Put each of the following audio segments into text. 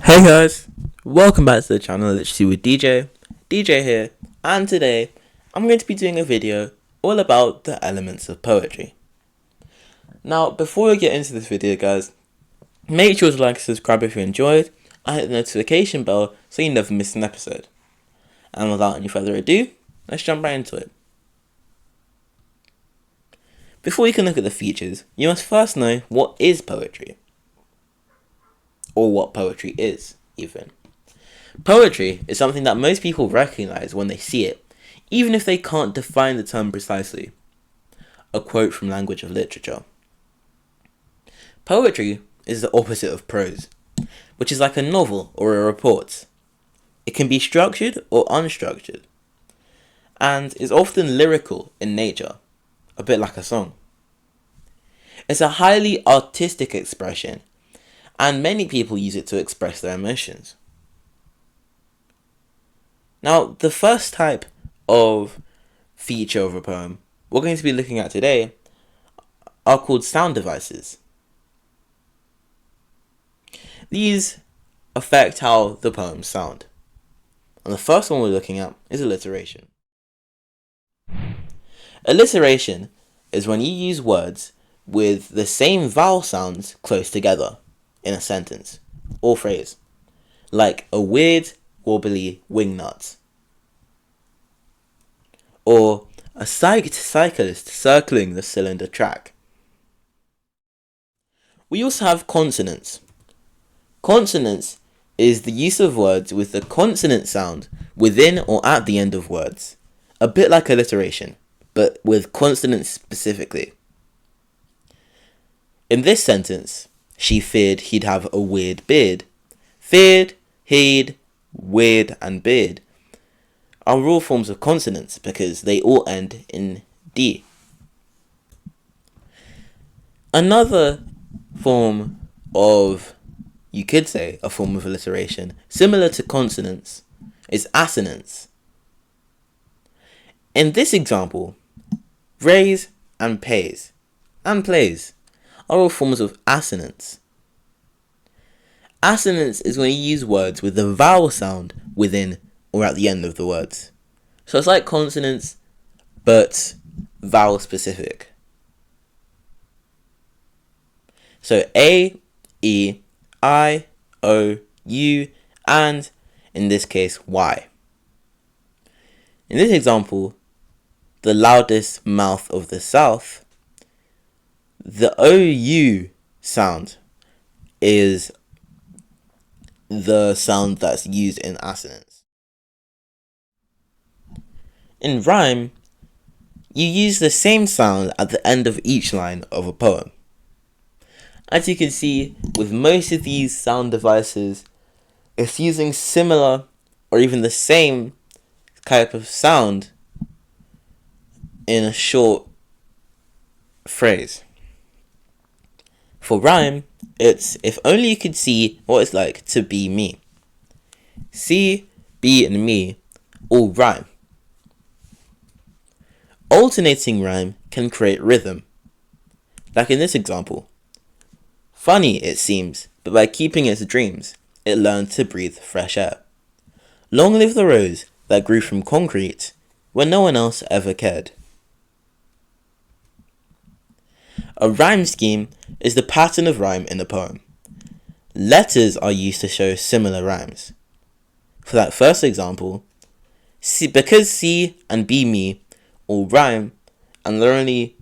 Hey guys, welcome back to the channel Literacy with DJ here, and today I'm going to be doing a video all about the elements of poetry. Now, before we get into this video guys, make sure to like and subscribe if you enjoyed, and hit the notification bell so you never miss an episode. And without any further ado, let's jump right into it. Before we can look at the features, you must first know what is poetry. Or what poetry is, even. Poetry is something that most people recognize when they see it, even if they can't define the term precisely. A quote from Language of Literature. Poetry is the opposite of prose, which is like a novel or a report. It can be structured or unstructured, and is often lyrical in nature, a bit like a song. It's a highly artistic expression, and many people use it to express their emotions. Now, the first type of feature of a poem we're going to be looking at today are called sound devices. These affect how the poems sound. And the first one we're looking at is alliteration. Alliteration is when you use words with the same vowel sounds close together in a sentence or phrase, like a weird wobbly wingnut, or a psyched cyclist circling the cylinder track. We also have consonants. Consonants is the use of words with the consonant sound within or at the end of words, a bit like alliteration, but with consonants specifically. In this sentence, she feared he'd have a weird beard. Feared, he'd, weird, and beard are all forms of consonants because they all end in D. Another form of, you could say, a form of alliteration, similar to consonants, is assonance. In this example, raise and pays and plays are all forms of assonance. Assonance is when you use words with the vowel sound within or at the end of the words. So it's like consonants, but vowel specific. So A, E, I, O, U, and in this case Y. In this example, the loudest mouth of the South, the OU sound is the sound that's used in assonance. In rhyme, you use the same sound at the end of each line of a poem. As you can see, with most of these sound devices, it's using similar or even the same type of sound in a short phrase. For rhyme, it's if only you could see what it's like to be me. See, be, and me all rhyme. Alternating rhyme can create rhythm. Like in this example. Funny it seems, but by keeping its dreams, it learned to breathe fresh air. Long live the rose that grew from concrete when no one else ever cared. A rhyme scheme is the pattern of rhyme in a poem. Letters are used to show similar rhymes. For that first example, because see and be me all rhyme, and there are only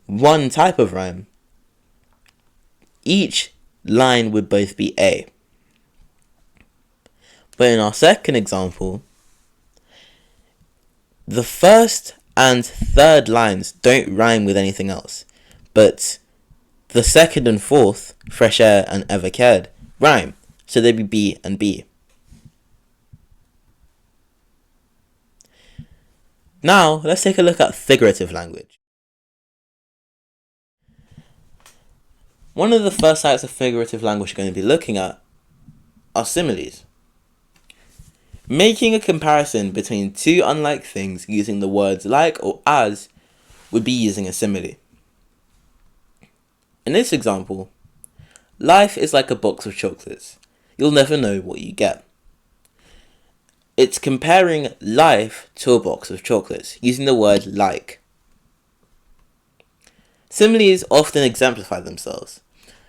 one type of rhyme, each line would both be A. But in our second example, the first and third lines don't rhyme with anything else. But the second and fourth, fresh air and ever cared, rhyme, so they'd be B and B. Now, let's take a look at figurative language. One of the first types of figurative language we're going to be looking at are similes. Making a comparison between two unlike things using the words like or as would be using a simile. In this example, life is like a box of chocolates. you'll never know what you get. It's comparing life to a box of chocolates, using the word like. Similes often exemplify themselves,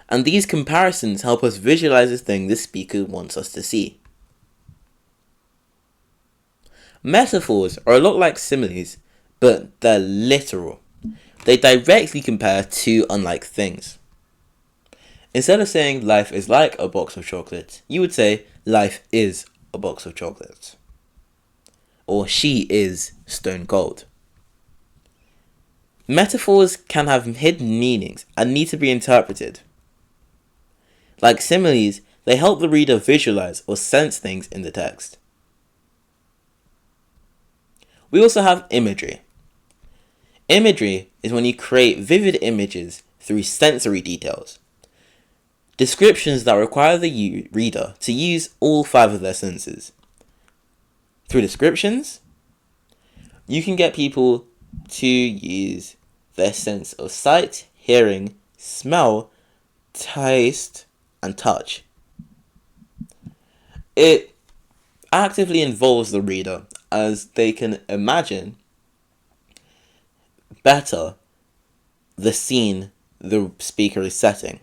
and these comparisons help us visualize the thing the speaker wants us to see. Metaphors are a lot like similes, but they're literal. They directly compare two unlike things. Instead of saying life is like a box of chocolates, you would say life is a box of chocolates. Or she is stone cold. Metaphors can have hidden meanings and need to be interpreted. Like similes, they help the reader visualize or sense things in the text. We also have imagery. Imagery is when you create vivid images through sensory details. Descriptions that require the reader to use all 5 of their senses. Through descriptions, you can get people to use their sense of sight, hearing, smell, taste, and touch. It actively involves the reader as they can imagine better the scene the speaker is setting.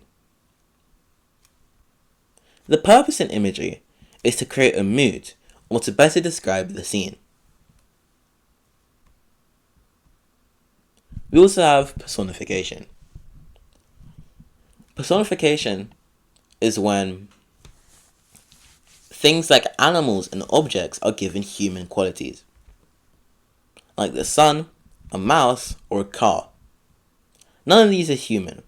The purpose in imagery is to create a mood or to better describe the scene. We also have personification. Personification is when things like animals and objects are given human qualities, like the sun, a mouse, or a car. None of these are human,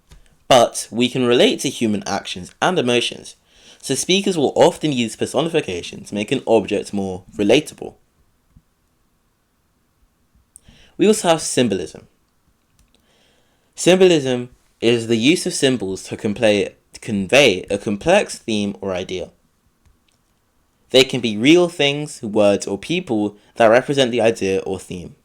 but we can relate to human actions and emotions, so speakers will often use personification to make an object more relatable. We also have symbolism. Symbolism is the use of symbols to convey a complex theme or idea. They can be real things, words, or people that represent the idea or theme.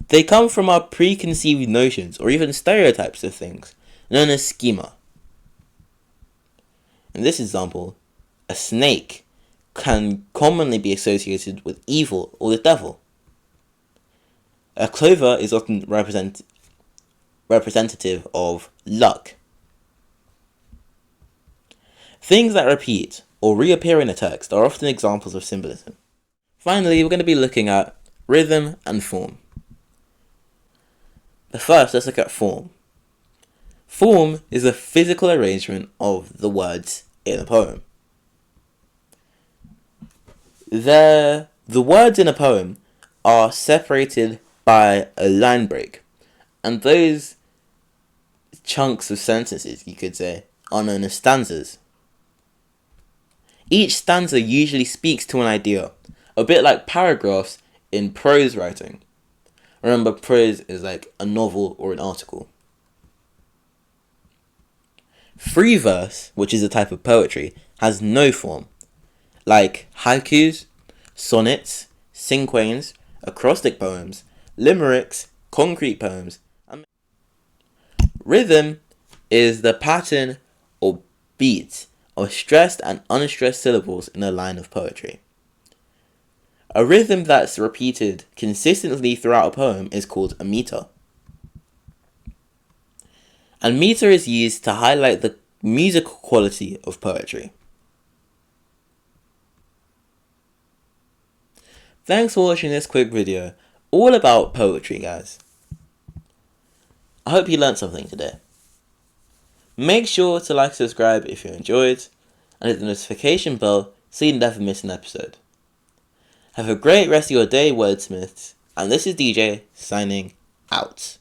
They come from our preconceived notions or even stereotypes of things, known as schema. In this example, a snake can commonly be associated with evil or the devil. A clover is often representative of luck. Things that repeat or reappear in a text are often examples of symbolism. Finally, we're going to be looking at rhythm and form. But first, let's look at form. Form is the physical arrangement of the words in a poem. The words in a poem are separated by a line break, and those chunks of sentences, you could say, are known as stanzas. Each stanza usually speaks to an idea, a bit like paragraphs in prose writing. Remember, prose is like a novel or an article. Free verse, which is a type of poetry, has no form, like haikus, sonnets, cinquains, acrostic poems, limericks, concrete poems. Rhythm is the pattern or beat of stressed and unstressed syllables in a line of poetry. A rhythm that's repeated consistently throughout a poem is called a meter. And meter is used to highlight the musical quality of poetry. Thanks for watching this quick video all about poetry, guys. I hope you learned something today. Make sure to like and subscribe if you enjoyed, and hit the notification bell so you never miss an episode. Have a great rest of your day, wordsmiths, and this is DJ signing out.